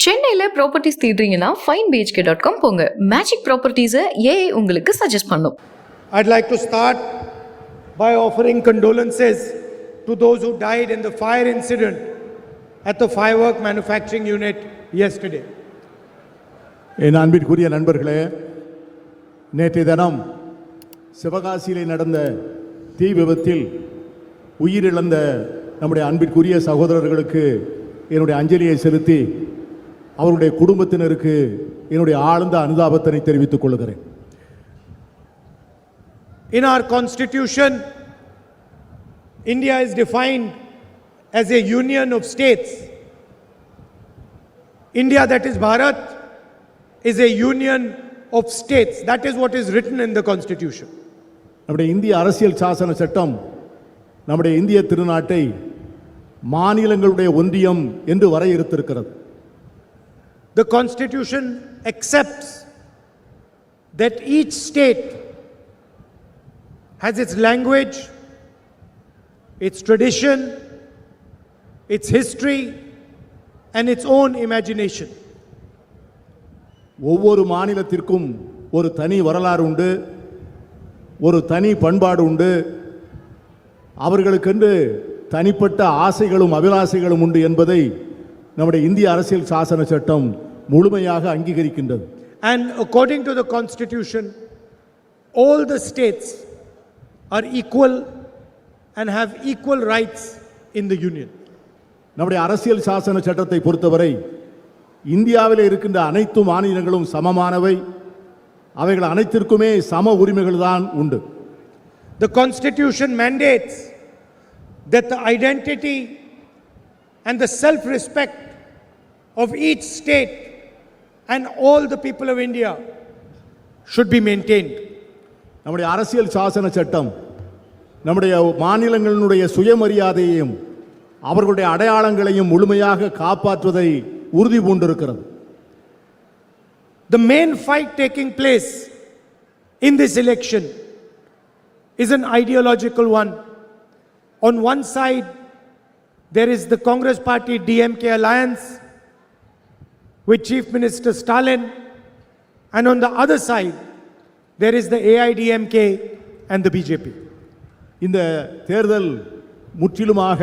சென்னையில் properties தேடுறீங்கன்னா finebhk.com போங்க. Magic ப்ராப்பர்ட்டிஸை AI உங்களுக்கு சஜஸ்ட் பண்ணும். I'd like to start by offering condolences to those who died in the fire incident at the firework manufacturing unit yesterday. என் அன்பிற்குரிய நண்பர்களே, நேற்றைய தினம் சிவகாசியிலே நடந்த தீ விபத்தில் உயிரிழந்த நம்முடைய அன்பிற்குரிய சகோதரர்களுக்கு என்னுடைய அஞ்சலியை செலுத்தி அவருடைய குடும்பத்தினருக்கு என்னுடைய ஆழ்ந்த அனுதாபத்தினை தெரிவித்துக் கொள்கிறேன். In our constitution, India is defined as a union of states. India, that is Bharat, is a union of states. That is what is written in the constitution. நம்முடைய இந்திய அரசியல் சாசன சட்டம் நம்முடைய இந்திய திருநாட்டை மாநிலங்களுடைய ஒன்றியம் என்று வரையறுத்திருக்கிறது. The constitution accepts that each state has its language, its tradition, its history, and its own imagination. ஒவ்வொரு மாநிலத்திற்கும் ஒரு தனி வரலாறு உண்டு, ஒரு தனி பண்பாடு உண்டு, அவர்களுக்கென்று தனிப்பட்ட ஆசைகளும் அபிலாசைகளும் உண்டு என்பதை நம்முடைய இந்திய அரசியல் சாசன சட்டம் முழுமையாக அங்கீகரிக்கின்றது. And according to the constitution, all the states are equal and have equal rights in the union. நம்முடைய அரசியல் சாசன சட்டத்தை பொறுத்தவரை இந்தியாவில் இருக்கின்ற அனைத்து மாநிலங்களும் சமமானவை, அவைகள் அனைத்திற்குமே சம உரிமைகள் தான் உண்டு. The constitution mandates that the identity and the self-respect of each state and all the people of India should be maintained. நம்முடைய அரசியல் சாசன சட்டம் நம்முடைய மாநிலங்களுடைய சுயமரியாதையையும் அவர்களுடைய அடையாளங்களையும் முழுமையாக காப்பாற்றுவதை உறுதி பூண்டிருக்கிறது. The main fight taking place in this election is an ideological one. On one side, there is the Congress Party DMK alliance with Chief Minister Stalin, and on the other side, there is the AIDMK and the BJP. இந்த தேர்தல் முற்றிலுமாக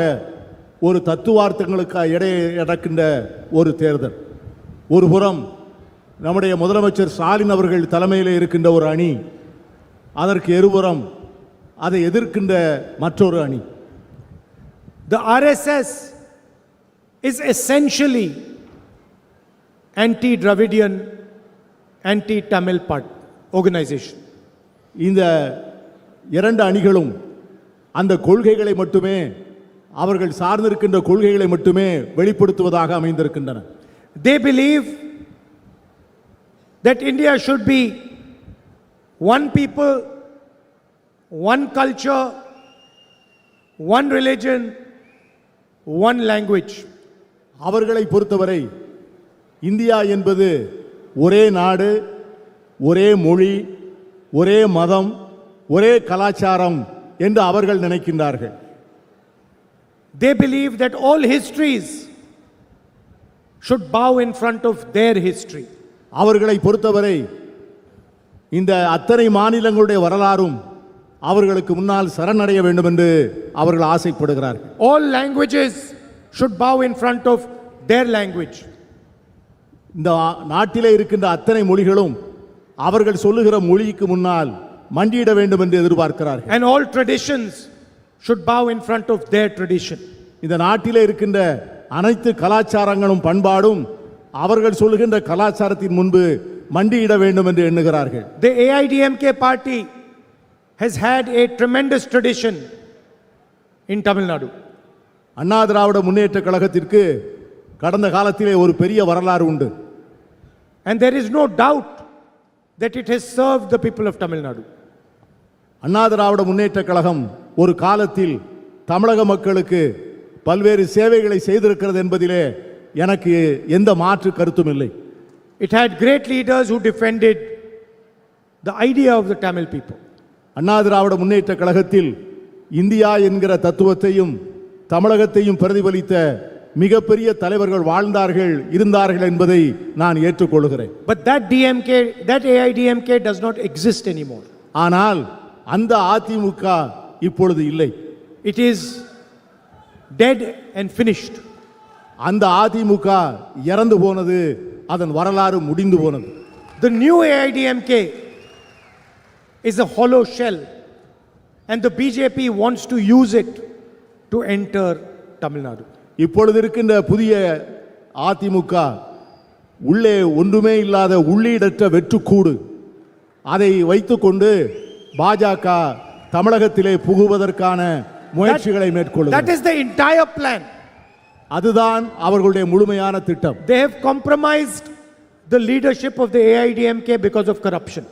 ஒரு தத்துவார்த்தங்களுக்கு இடையே நடக்கின்ற ஒரு தேர்தல். ஒரு புறம் நம்முடைய முதலமைச்சர் ஸ்டாலின் அவர்கள் தலைமையில் இருக்கின்ற ஒரு அணி, அதற்கு எதிர்புறம் அதை எதிர்க்கின்ற மற்றொரு அணி. The RSS is essentially anti-Dravidian, anti-Tamil organization. இந்த இரண்டு அணிகளும் அந்த கொள்கைகளை மட்டுமே, அவர்கள் சார்ந்திருக்கின்ற கொள்கைகளை மட்டுமே வெளிப்படுத்துவதாக அமைந்திருக்கின்றன. They believe that India should be one people, one culture, one religion, one language. அவர்களை பொறுத்தவரை இந்தியா என்பது ஒரே நாடு, ஒரே மொழி, ஒரே மதம், ஒரே கலாச்சாரம் என்று அவர்கள் நினைக்கின்றார்கள். They believe that all histories should bow in front of their history. அவர்களை பொறுத்தவரை இந்த அத்தனை மாநிலங்களுடைய வரலாறும் அவர்களுக்கு முன்னால் சரணடைய வேண்டும் என்று அவர்கள் ஆசைப்படுகிறார்கள். All languages should bow in front of their language. இந்த நாட்டிலே இருக்கின்ற அத்தனை மொழிகளும் அவர்கள் சொல்லுகிற மொழிக்கு முன்னால் மண்டியிட வேண்டும் என்று எதிர்பார்க்கிறார்கள். And all traditions should bow in front of their tradition. இந்த நாட்டிலே இருக்கின்ற அனைத்து கலாச்சாரங்களும் பண்பாடும் அவர்கள் சொல்லுகின்ற கலாச்சாரத்தின் முன்பு மண்டியிட வேண்டும் என்று எண்ணுகிறார்கள். The AIDMK party has had a tremendous tradition in Tamil Nadu. Anna Dravida Munnetra கழகத்திற்கு கடந்த காலத்திலே ஒரு பெரிய வரலாறு உண்டு. And there is no doubt that it has served the people of Tamil Nadu. Anna Dravida Munnetra Kazhagam ஒரு காலத்தில் தமிழக மக்களுக்கு பல்வேறு சேவைகளை செய்திருக்கிறது என்பதிலே எனக்கு எந்த மாற்று கருத்தும் இல்லை. It had great leaders who defended the idea of the Tamil people. Anna Dravida Munnetra கழகத்தில் இந்தியா என்கிற தத்துவத்தையும் தமிழகத்தையும் பிரதிபலித்த மிகப்பெரிய தலைவர்கள் வாழ்ந்தார்கள் இருந்தார்கள் என்பதை நான் ஏற்றுக்கொள்கிறேன். But that AIDMK does not exist anymore. ஆனால் அந்த அதிமுக இப்பொழுது இல்லை. It is dead and finished. அந்த அதிமுக இறந்து போனது, அதன் வரலாறு முடிந்து போனது. The new AIDMK is a hollow shell, and the BJP wants to use it to enter Tamil Nadu. இப்பொழுது இருக்கின்ற புதிய அதிமுக உள்ளே ஒன்றுமே இல்லாத உள்ளீடற்ற வெற்றுக்கூடு. அதை வைத்துக்கொண்டு பாஜக தமிழகத்திலே புகுவதற்கான முயற்சிகளை That மேற்கொள்ளுகிறது. is the entire plan. அதுதான் அவர்களுடைய முழுமையான திட்டம். They have compromised the leadership of the AIDMK because of corruption.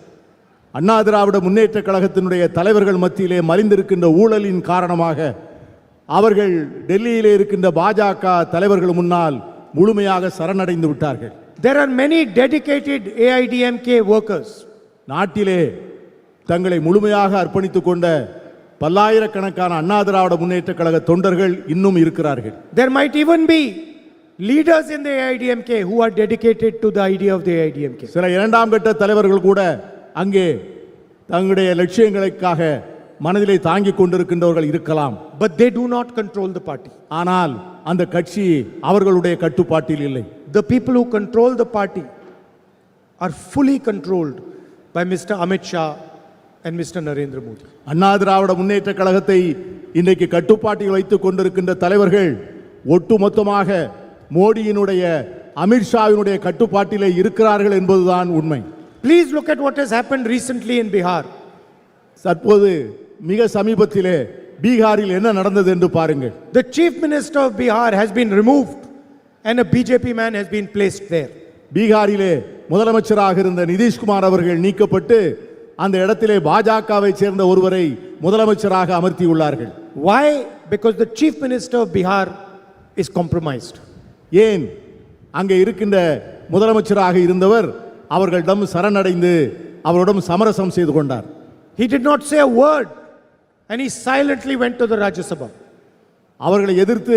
Anna Dravida Munnetra கழகத்தினுடைய தலைவர்கள் மத்தியிலே மலிந்திருக்கின்ற ஊழலின் காரணமாக அவர்கள் டெல்லியிலே இருக்கின்ற பாஜக தலைவர்கள் முன்னால் முழுமையாக சரணடைந்து விட்டார்கள். There are many dedicated AIDMK workers. நாட்டிலே தங்களை முழுமையாக அர்ப்பணித்துக் கொண்ட பல்லாயிரக்கணக்கான அண்ணா திராவிட முன்னேற்ற கழக தொண்டர்கள் இன்னும் இருக்கிறார்கள். There might even be leaders in the AIDMK who are dedicated to the idea of the AIDMK. சில இரண்டாம் கட்ட தலைவர்கள் கூட அங்கே தங்களுடைய லட்சியங்களுக்காக மனதிலே தாங்கிக் கொண்டிருக்கின்றவர்கள் இருக்கலாம். But they do not control the party. ஆனால் அந்த கட்சி அவர்களுடைய கட்டுப்பாட்டில் இல்லை. The people who control the party are fully controlled by Mr. Amit Shah and Mr. Narendra Modi. Anna Dravida Munnetra கழகத்தை இன்றைக்கு கட்டுப்பாட்டில் வைத்துக் கொண்டிருக்கின்ற தலைவர்கள் ஒட்டுமொத்தமாக மோடியினுடைய அமித்ஷாவினுடைய கட்டுப்பாட்டிலே இருக்கிறார்கள் என்பதுதான் உண்மை. Please look at what has happened recently in Bihar. தற்போது மிக சமீபத்திலே பீகாரில் என்ன நடந்தது என்று பாருங்கள். The chief minister of Bihar has been removed and a BJP man has been placed there. பீகாரிலே முதலமைச்சராக இருந்த நிதிஷ்குமார் அவர்கள் நீக்கப்பட்டு அந்த இடத்திலே பாஜகவை சேர்ந்த ஒருவரை முதலமைச்சராக அமர்த்தியுள்ளார்கள். Why? Because the chief minister of Bihar is compromised. ஏன்? அங்கே இருக்கின்ற முதலமைச்சராக இருந்தவர் அவர்களிடம் சரணடைந்து அவரிடம் சமரசம் செய்து கொண்டார். He did not say a word and he silently went to the Rajya Sabha. அவர்களை எதிர்த்து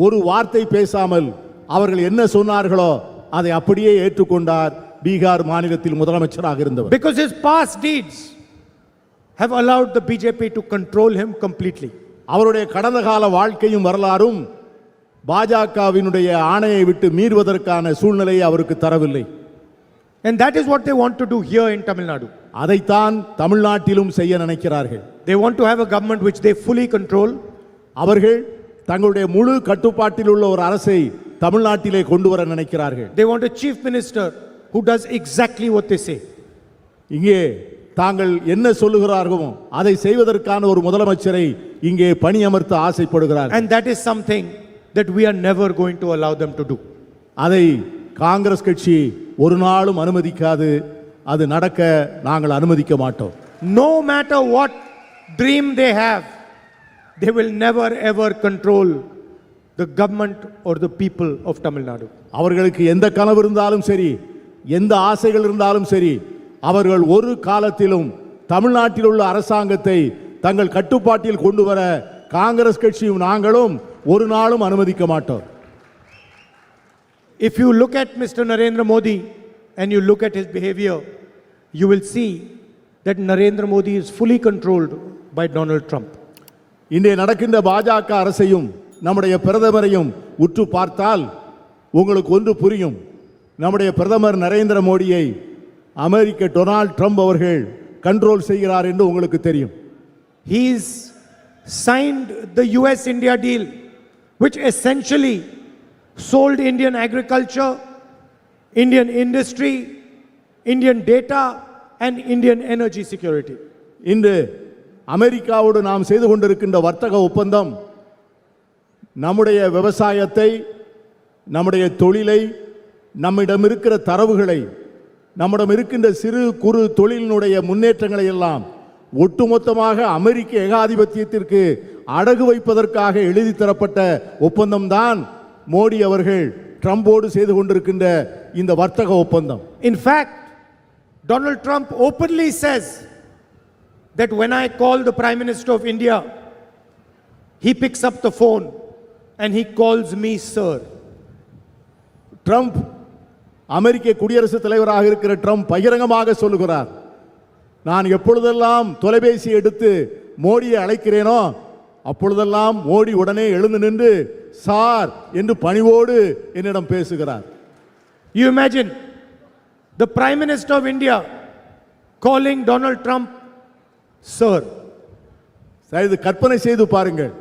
ஒரு வார்த்தை பேசாமல் அவர்கள் என்ன சொன்னார்களோ அதை அப்படியே ஏற்றுக்கொண்டார் பீகார் மாநிலத்தில் முதலமைச்சராக இருந்தவர். Because his past deeds have allowed the BJP to control him completely. அவருடைய கடந்த கால வாழ்க்கையும் வரலாறும் பாஜகவினுடைய ஆணையை விட்டு மீறுவதற்கான சூழ்நிலையை அவருக்கு தரவில்லை. And that is what they want to do here in Tamil Nadu. அதைத்தான் தமிழ்நாட்டிலும் செய்ய நினைக்கிறார்கள். They want to have a government which they fully control. அவர்கள் தங்களுடைய முழு கட்டுப்பாட்டில் உள்ள ஒரு அரசை தமிழ்நாட்டிலே கொண்டு வர நினைக்கிறார்கள். They want a chief minister who does exactly what they say. இங்கே தாங்கள் என்ன சொல்லுகிறார்களோ அதை செய்வதற்கான ஒரு முதலமைச்சரை இங்கே பணியமர்த்த ஆசைப்படுகிறார்கள். And that is something that we are never going to allow them to do. அதை காங்கிரஸ் கட்சி ஒரு நாளும் அனுமதிக்காது. அது நடக்க நாங்கள் அனுமதிக்க மாட்டோம். No matter what dream they have, they will never ever control the government or the people of Tamil Nadu. அவர்களுக்கு எந்த கனவு இருந்தாலும் சரி, எந்த ஆசைகள் இருந்தாலும் சரி, அவர்கள் ஒரு காலத்திலும் தமிழ்நாட்டில் உள்ள அரசாங்கத்தை தங்கள் கட்டுப்பாட்டில் கொண்டு வர காங்கிரஸ் கட்சியும் நாங்களும் ஒரு நாளும் அனுமதிக்க மாட்டோம். If you look at Mr. Narendra Modi and you look at his behavior, you will see that Narendra Modi is fully controlled by Donald Trump. இங்கே நடக்கின்ற பாஜக அரசையும் நம்முடைய பிரதமரையும் உற்று பார்த்தால் உங்களுக்கு ஒன்று புரியும். நம்முடைய பிரதமர் நரேந்திர மோடியை அமெரிக்க டொனால்ட் ட்ரம்ப் அவர்கள் கண்ட்ரோல் செய்கிறார் என்று உங்களுக்கு தெரியும். He's signed the US-India deal, which essentially sold Indian agriculture, Indian industry, Indian data and Indian energy security. இன்று அமெரிக்காவோடு நாம் செய்து கொண்டிருக்கின்ற வர்த்தக ஒப்பந்தம் நம்முடைய விவசாயத்தை, நம்முடைய தொழிலை, நம்மிடம் இருக்கிற தரவுகளை, நம்மிடம் இருக்கின்ற சிறு குறு தொழிலினுடைய முன்னேற்றங்களை எல்லாம் ஒட்டுமொத்தமாக அமெரிக்க ஏகாதிபத்தியத்திற்கு அடகு வைப்பதற்காக எழுதி தரப்பட்ட ஒப்பந்தம்தான் மோடி அவர்கள் ட்ரம்போடு செய்து கொண்டிருக்கின்ற இந்த வர்த்தக ஒப்பந்தம். In fact, Donald Trump openly says that when I call the Prime Minister of India, he picks up the phone and he calls me sir. Trump அமெரிக்க குடியரசுத் தலைவராக இருக்கிற ட்ரம்ப் பகிரங்கமாக சொல்லுகிறார், நான் எப்பொழுதெல்லாம் தொலைபேசி எடுத்து மோடியை அழைக்கிறேனோ அப்பொழுதெல்லாம் மோடி உடனே எழுந்து நின்று சார் என்று பணிவோடு என்னிடம் பேசுகிறார். You imagine the Prime Minister of India calling Donald Trump sir. இது கற்பனை செய்து பாருங்கள்,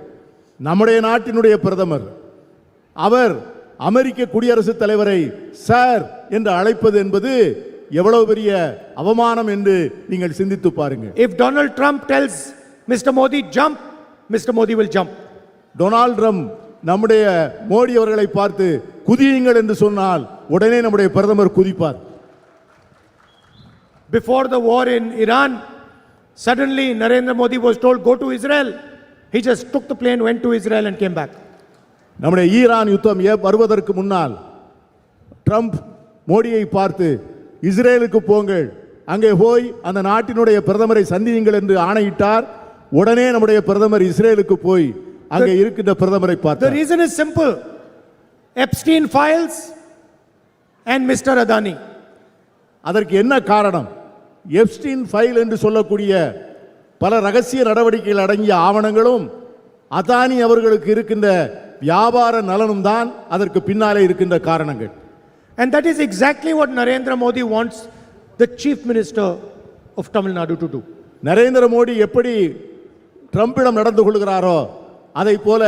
நம்முடைய நாட்டினுடைய பிரதமர் அவர் அமெரிக்க குடியரசுத் தலைவரை சார் என்று அழைப்பது என்பது எவ்வளவு பெரிய அவமானம் என்று நீங்கள் சிந்தித்து பாருங்கள். If Donald Trump tells Mr. Modi jump, Mr. Modi will jump. Donald Trump நம்முடைய மோடி அவர்களை பார்த்து குதியுங்கள் என்று சொன்னால் உடனே நம்முடைய பிரதமர் குதிப்பார். Before the war in Iran, suddenly Narendra Modi was told go to Israel. He just took the plane, went to Israel and came back. நம்முடைய Iran யுத்தம் வருவதற்கு முன்னால் ட்ரம்ப் மோடியை பார்த்து இஸ்ரேலுக்கு போங்கள், அங்கே போய் அந்த நாட்டினுடைய பிரதமரை சந்தியுங்கள் என்று ஆணையிட்டார். உடனே நம்முடைய பிரதமர் இஸ்ரேலுக்கு போய் அங்கே இருக்கின்ற பிரதமரை The பார்த்தார். reason is simple. Epstein files and Mr. Adani. அதற்கு என்ன காரணம்? எப்ஸ்டீன் ஃபைல் என்று சொல்லக்கூடிய பல ரகசிய நடவடிக்கைகள் அடங்கிய ஆவணங்களும் அதானி அவர்களுக்கு இருக்கின்ற வியாபார நலனும் தான் அதற்கு பின்னாலே இருக்கின்ற காரணங்கள். And that is exactly what Narendra Modi wants the Chief Minister of Tamil Nadu to do. Narendra Modi எப்படி ட்ரம்பிடம் நடந்து கொள்கிறாரோ அதை போல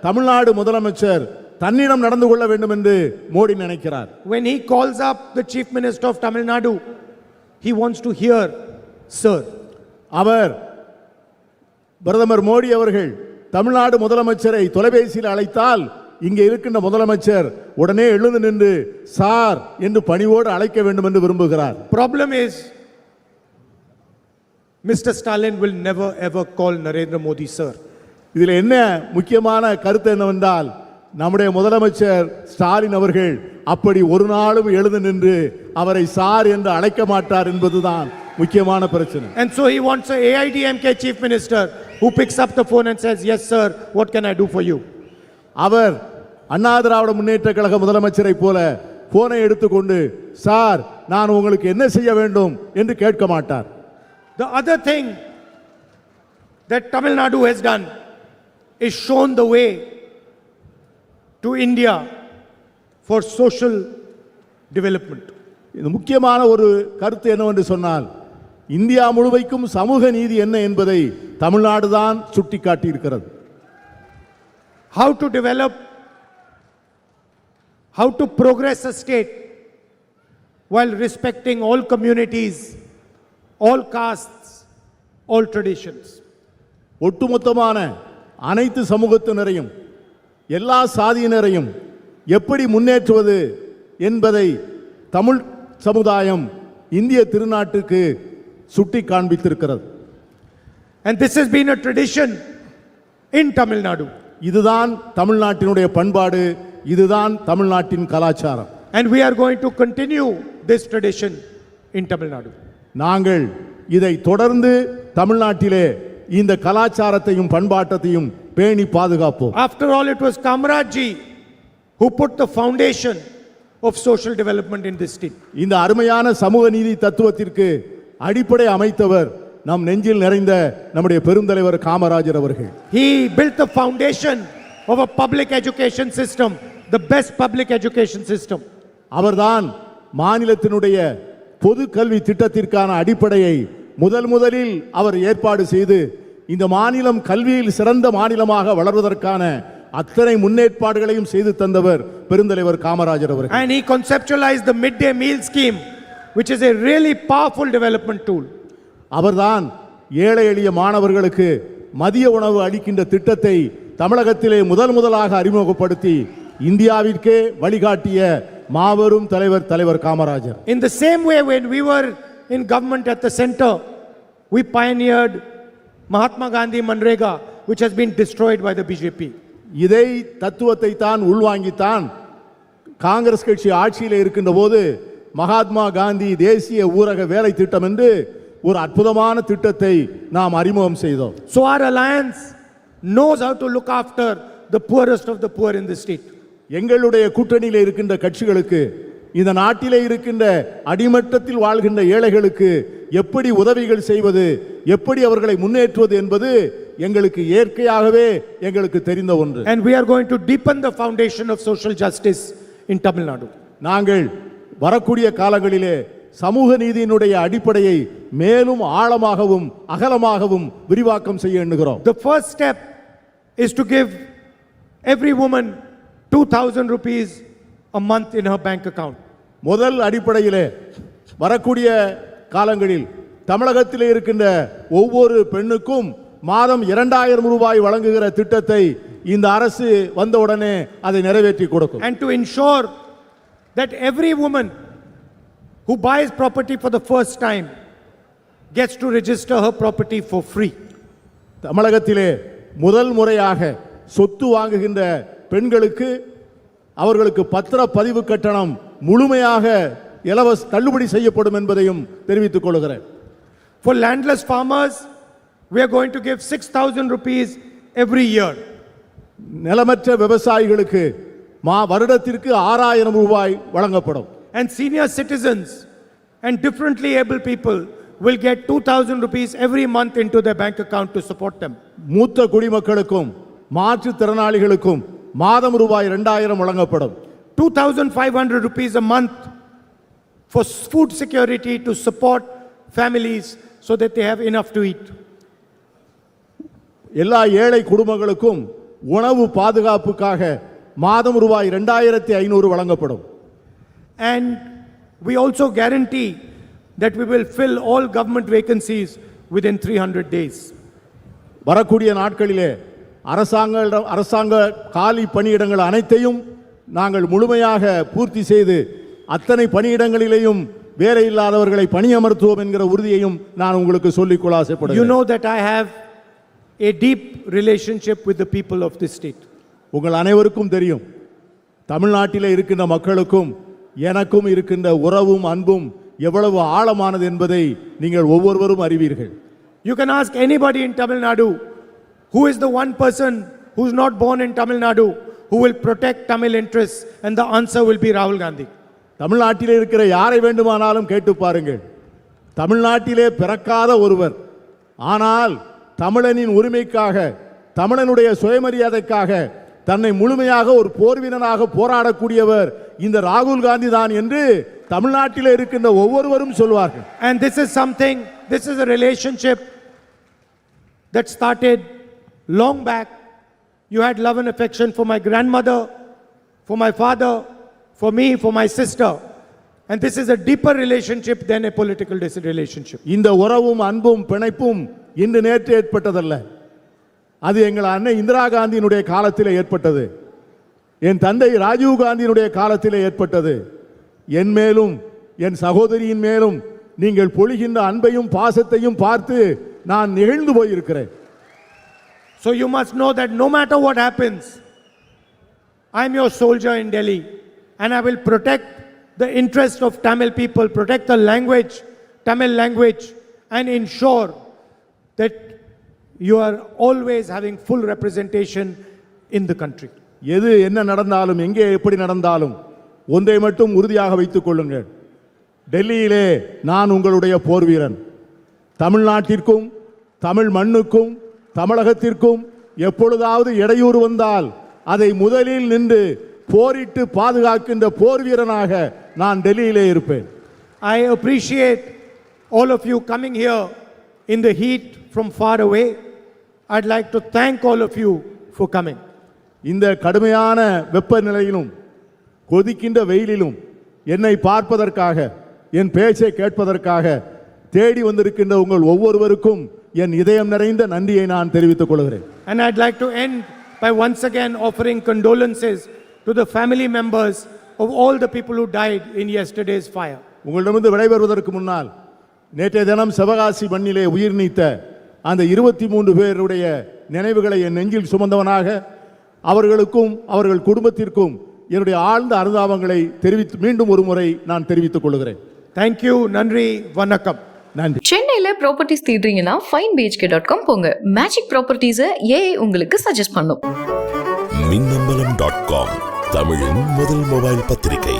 தமிழ்நாடு முதலமைச்சர் தன்னிடம் நடந்து கொள்ள வேண்டும் என்று மோடி நினைக்கிறார். When he calls up the Chief Minister of Tamil Nadu, he wants to hear sir. அவர் பிரதமர் மோடி அவர்கள் தமிழ்நாடு முதலமைச்சரை தொலைபேசியில் அழைத்தால் இங்கே இருக்கின்ற முதலமைச்சர் உடனே எழுந்து நின்று சார் என்று பணிவோடு அழைக்க வேண்டும் என்று விரும்புகிறார். Problem is Mr. Stalin will never ever call Narendra Modi sir. இதில் என்ன முக்கியமான கருத்து என்னவென்றால் நம்முடைய முதலமைச்சர் ஸ்டாலின் அவர்கள் அப்படி ஒரு நாளும் எழுந்து நின்று அவரை சார் என்று அழைக்க மாட்டார் என்பதுதான் முக்கியமான பிரச்சனை. And so he wants a AIDMK chief minister who picks up the phone and says, yes sir, what can I do for you? அவர் அண்ணா திராவிட முன்னேற்ற கழக முதலமைச்சரை போல போனை எடுத்துக்கொண்டு சார் நான் உங்களுக்கு என்ன செய்ய வேண்டும் என்று கேட்க மாட்டார். The other thing that Tamil Nadu has done is shown the way to India for social development. இது முக்கியமான ஒரு கருத்து என்னவென்று சொன்னால் இந்தியா முழுமைக்கும் சமூக நீதி என்ன என்பதை தமிழ்நாடு தான் சுட்டிக்காட்டி இருக்கிறது. How to develop, how to progress a state while respecting all communities, all castes, all traditions. ஒட்டுமொத்தமான அனைத்து சமூகத்தினரையும் எல்லா சாதியினரையும் எப்படி முன்னேற்றுவது என்பதை தமிழ் சமுதாயம் இந்திய திருநாட்டுக்கு சுட்டி காண்பித்திருக்கிறது. And this has been a tradition in Tamil Nadu. இதுதான் தமிழ்நாட்டினுடைய பண்பாடு, இதுதான் தமிழ்நாட்டின் கலாச்சாரம். And we are going to continue this tradition in Tamil Nadu. நாங்கள் இதை தொடர்ந்து தமிழ்நாட்டிலே இந்த கலாச்சாரத்தையும் பண்பாட்டத்தையும் பேணி பாதுகாப்போம். After all, it was Kamraj ji who put the foundation of social development in this state. இந்த அருமையான சமூக நீதி தத்துவத்திற்கு அடிப்படை அமைத்தவர் நம் நெஞ்சில் நிறைந்த நம்முடைய பெருந்தலைவர் காமராஜர் அவர்கள். He built the foundation of a public education system, the best public education system. அவர்தான் மாநிலத்தினுடைய பொது கல்வி திட்டத்திற்கான அடிப்படையை முதலில் அவர் ஏற்பாடு செய்து இந்த மாநிலம் கல்வியில் சிறந்த மாநிலமாக வளர்வதற்கான அத்தனை முன்னேற்பாடுகளையும் செய்து தந்தவர் பெருந்தலைவர் காமராஜர் அவர்கள். And he conceptualized the midday meal scheme, which is a really powerful development tool. அவர்தான் ஏழை எளிய மாணவர்களுக்கு மதிய உணவு அளிக்கின்ற திட்டத்தை தமிழகத்திலே முதலாக அறிமுகப்படுத்தி இந்தியாவிற்கே வழிகாட்டிய மாபெரும் தலைவர் Kamarajar. In the same way, when we were in government at the center, we pioneered Mahatma Gandhi Manrega, which has been destroyed by the BJP. இதை தத்துவத்தை தான் உள்வாங்கித்தான் காங்கிரஸ் கட்சி ஆட்சியில் இருக்கின்ற போது மகாத்மா காந்தி தேசிய ஊரக வேலை திட்டம் என்று ஒரு அற்புதமான திட்டத்தை நாம் அறிமுகம் செய்தோம். So our alliance knows how to look after the poorest of the poor in the state. எங்களுடைய கூட்டணியிலே இருக்கின்ற கட்சிகளுக்கு இந்த நாட்டிலே இருக்கின்ற அடிமட்டத்தில் வாழ்கின்ற ஏழைகளுக்கு எப்படி உதவிகள் செய்வது, எப்படி அவர்களை முன்னேற்றுவது என்பது எங்களுக்கு இயற்கையாகவே எங்களுக்கு தெரிந்த ஒன்று. And we are going to deepen the foundation of social justice in Tamil Nadu. நாங்கள் வரக்கூடிய காலங்களிலே சமூக நீதியினுடைய அடிப்படையை மேலும் ஆழமாகவும் அகலமாகவும் விரிவாக்கம் செய்ய எண்ணுகிறோம். The first step is to give every woman 2,000 rupees a month in her bank account. முதல் அடிப்படையிலே வரக்கூடிய காலங்களில் தமிழகத்தில் இருக்கின்ற ஒவ்வொரு பெண்ணுக்கும் மாதம் 2000 ரூபாய் வழங்குகிற திட்டத்தை இந்த அரசு வந்தவுடனே அதை நிறைவேற்றி கொடுக்கும். And to ensure that every woman who buys property for the first time gets to register her property for free. தமிழகத்திலே முதல் முறையாக சொத்து வாங்குகின்ற பெண்களுக்கு அவர்களுக்கு பத்திரப்பதிவு கட்டணம் முழுமையாக இலவச தள்ளுபடி செய்யப்படும் என்பதையும் தெரிவித்துக் கொள்கிறேன். For landless farmers, we are going to give 6,000 rupees every year. நிலமற்ற விவசாயிகளுக்கு வருடத்திற்கு 6000 ரூபாய் வழங்கப்படும். And senior citizens and differently able people will get 2,000 rupees every month into their bank account to support them. மூத்த குடிமக்களுக்கும் மாற்றுத்திறனாளிகளுக்கும் மாதம் ரூபாய் 2000 வழங்கப்படும். 2,500 rupees a month for food security to support families so that they have enough to eat. எல்லா ஏழை குடும்பங்களுக்கும் உணவு பாதுகாப்புக்காக மாதம் ரூபாய் 2500 வழங்கப்படும். And we also guarantee that we will fill all government vacancies within 300 days. வரக்கூடிய நாட்களிலே அரசாங்க காலி பணியிடங்கள் அனைத்தையும் நாங்கள் முழுமையாக பூர்த்தி செய்து அத்தனை பணியிடங்களிலேயும் வேலை இல்லாதவர்களை பணியமர்த்துவோம் என்கிற உறுதியையும் நான் உங்களுக்கு சொல்லிக்கொள்ள ஆசைப்படுகிறேன். You know that I have a deep relationship with the people of this state. உங்கள் அனைவருக்கும் தெரியும், தமிழ்நாட்டிலே இருக்கின்ற மக்களுக்கும் எனக்கும் இருக்கின்ற உறவும் அன்பும் எவ்வளவு ஆழமானது என்பதை நீங்கள் ஒவ்வொருவரும் அறிவீர்கள். You can ask anybody in Tamil Nadu who is the one person who's not born in Tamil Nadu who will protect Tamil interests, and the answer will be Rahul Gandhi. தமிழ்நாட்டிலே இருக்கிற யாரை வேண்டுமானாலும் கேட்டு பாருங்கள், தமிழ்நாட்டிலே பிறக்காத ஒருவர் ஆனால் தமிழனின் உரிமைக்காக தமிழனுடைய சுயமரியாதைக்காக தன்னை முழுமையாக ஒரு போர் வீரனாக போராடக்கூடியவர் இந்த ராகுல் காந்தி தான் என்று தமிழ்நாட்டிலே இருக்கின்ற ஒவ்வொருவரும் சொல்வார்கள். And this is a relationship that started long back. You had love and affection for my grandmother, for my father, for me, for my sister. And this is a deeper relationship than a political relationship. இந்த உறவும் அன்பும் பிணைப்பும் இன்று நேற்று ஏற்பட்டதல்ல. அது எங்கள் அன்னை இந்திரா காந்தியினுடைய காலத்திலே ஏற்பட்டது. என் தந்தை ராஜீவ் காந்தியினுடைய காலத்திலே ஏற்பட்டது. என் மேலும் என் சகோதரியின் மேலும் நீங்கள் பொழிகின்ற அன்பையும் பாசத்தையும் பார்த்து நான் நெகிழ்ந்து போயிருக்கிறேன். So you must know that no matter what happens, I am your soldier in Delhi, and I will protect the interest of Tamil people, protect the language, Tamil language, and ensure that you are always having full representation in the country. எது என்ன நடந்தாலும் எங்கே எப்படி நடந்தாலும் ஒன்றை மட்டும் உறுதியாக வைத்துக் கொள்ளுங்கள், டெல்லியிலே நான் உங்களுடைய போர் வீரன். தமிழ்நாட்டிற்கும் தமிழ் மண்ணுக்கும் தமிழகத்திற்கும் எப்பொழுதாவது இடையூறு வந்தால் அதை முதலில் நின்று போரிட்டு பாதுகாக்கின்ற போர் வீரனாக நான் டெல்லியிலே இருப்பேன். I appreciate all of you coming here in the heat from far away. I'd like to thank all of you for coming. இந்த கடுமையான வெப்பநிலையிலும் கொதிக்கின்ற வெயிலிலும் என்னை பார்ப்பதற்காக என் பேச்சை கேட்பதற்காக தேடி வந்திருக்கின்ற உங்கள் ஒவ்வொருவருக்கும் என் இதயம் நிறைந்த நன்றியை நான் தெரிவித்துக் கொள்கிறேன். And I'd like to end by once again offering condolences to the family members of all the people who died in yesterday's fire. உங்களிடமிருந்து விடைபெறுவதற்கு முன்னால் நேற்றைய தினம் சிவகாசி மண்ணிலே உயிர் நீத்த அந்த 23 பேருடைய நினைவுகளை என் நெஞ்சில் சுமந்தவனாக அவர்களுக்கும் அவர்கள் குடும்பத்திற்கும் என்னுடைய ஆழ்ந்த அனுதாபங்களை மீண்டும் ஒரு முறை நான் தெரிவித்துக் கொள்கிறேன். Thank you. நன்றி, வணக்கம். நன்றி. சென்னையில ப்ராப்பர்ட்டிஸ் தேடுறீங்கன்னா finebhk.com போங்க. மேஜிக் ப்ராப்பர்ட்டிஸை ஏஐ உங்களுக்கு சஜஸ்ட் பண்ணும். மின்னம்பலம்.com தமிழின் முதல் மொபைல் பத்திரிகை.